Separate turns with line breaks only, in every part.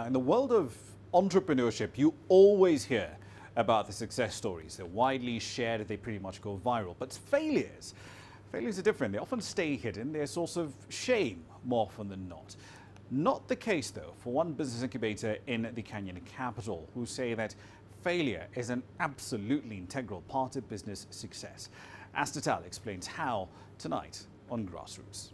In the world of entrepreneurship, you always hear about the success stories. They're widely shared, they pretty much go viral. But failures are different. They often stay hidden. They're a source of shame more often than not. Not the case, though, for one business incubator in the Kenyan capital, who say that failure is an absolutely integral part of business success. Asta Tall explains how tonight on Grassroots.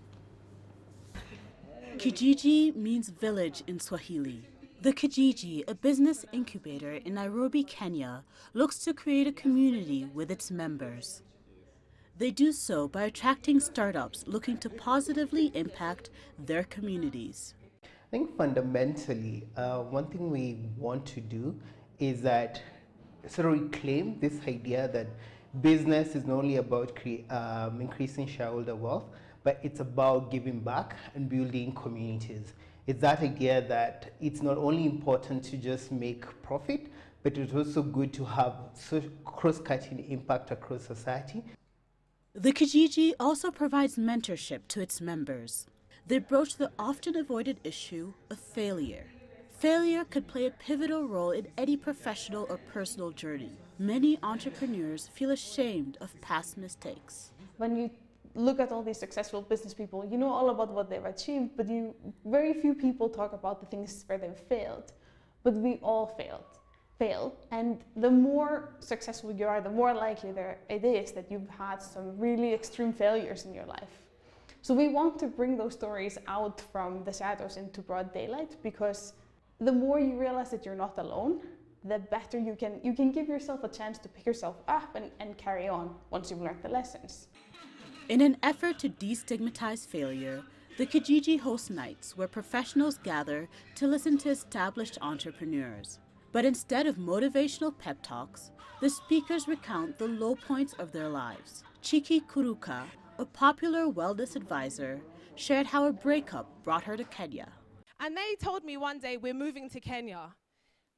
Kijiji means village in Swahili. The Kijiji, a business incubator in Nairobi, Kenya, looks to create a community with its members. They do so by attracting startups looking to positively impact their communities.
I think fundamentally, one thing we want to do is that sort of reclaim this idea that business is not only about increasing shareholder wealth, but it's about giving back and building communities. It's that idea that it's not only important to just make profit, but it's also good to have cross-cutting impact across society.
The Kijiji also provides mentorship to its members. They broach the often avoided issue of failure. Failure could play a pivotal role in any professional or personal journey. Many entrepreneurs feel ashamed of past mistakes.
When you look at all these successful business people, you know all about what they've achieved, but very few people talk about the things where they've failed. But we all fail. And the more successful you are, the more likely it is that you've had some really extreme failures in your life. So we want to bring those stories out from the shadows into broad daylight, because the more you realize that you're not alone, the better you can give yourself a chance to pick yourself up and carry on once you've learned the lessons.
In an effort to destigmatize failure, the Kijiji hosts nights where professionals gather to listen to established entrepreneurs. But instead of motivational pep talks, the speakers recount the low points of their lives. Chiki Kuruka, a popular wellness advisor, shared how a breakup brought her to Kenya.
And they told me one day, we're moving to Kenya.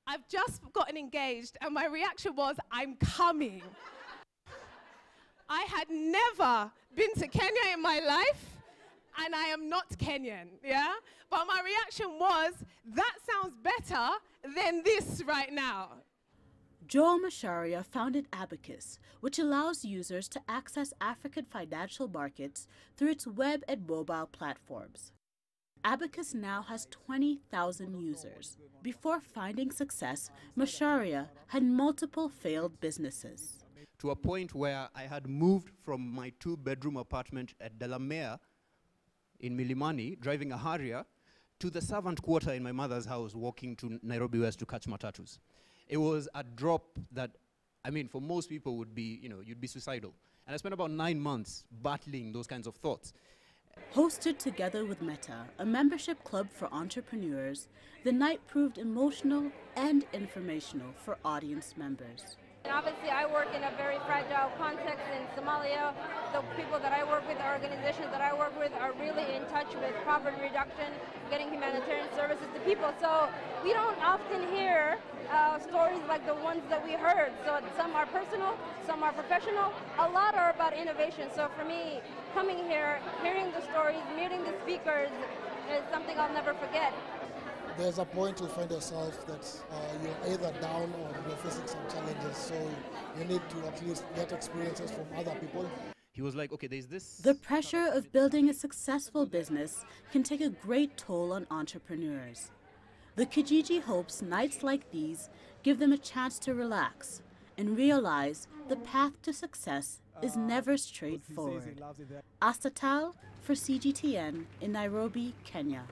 I've just gotten engaged, and my reaction was, I'm coming. I had never been to Kenya in my life, and I am not Kenyan, yeah? But my reaction was, that sounds better than this right now.
Joel Masharia founded Abacus, which allows users to access African financial markets through its web and mobile platforms. Abacus now has 20,000 users. Before finding success, Masharia had multiple failed businesses.
To a point where I had moved from my 2-bedroom apartment at Delamere in Milimani, driving a Harrier, to the servant quarter in my mother's house, walking to Nairobi West to catch matatus. It was a drop that, I mean, for most people would be, you'd be suicidal. And I spent about 9 months battling those kinds of thoughts.
Hosted together with Meta, a membership club for entrepreneurs, the night proved emotional and informational for audience members.
And obviously, I work in a very fragile context in Somalia. The people that I work with, the organizations that I work with, are really in touch with poverty reduction, getting humanitarian services to people. So we don't often hear stories like the ones that we heard. So some are personal, some are professional. A lot are about innovation. So for me, coming here, hearing the stories, meeting the speakers is something I'll never forget.
There's a point you find yourself that you're either down or you're facing some challenges, so you need to at least get experiences from other people.
He was like, okay, there's this.
The pressure of building a successful business can take a great toll on entrepreneurs. The Kijiji hopes nights like these give them a chance to relax and realize the path to success is never straightforward. Asta Tall for CGTN in Nairobi, Kenya.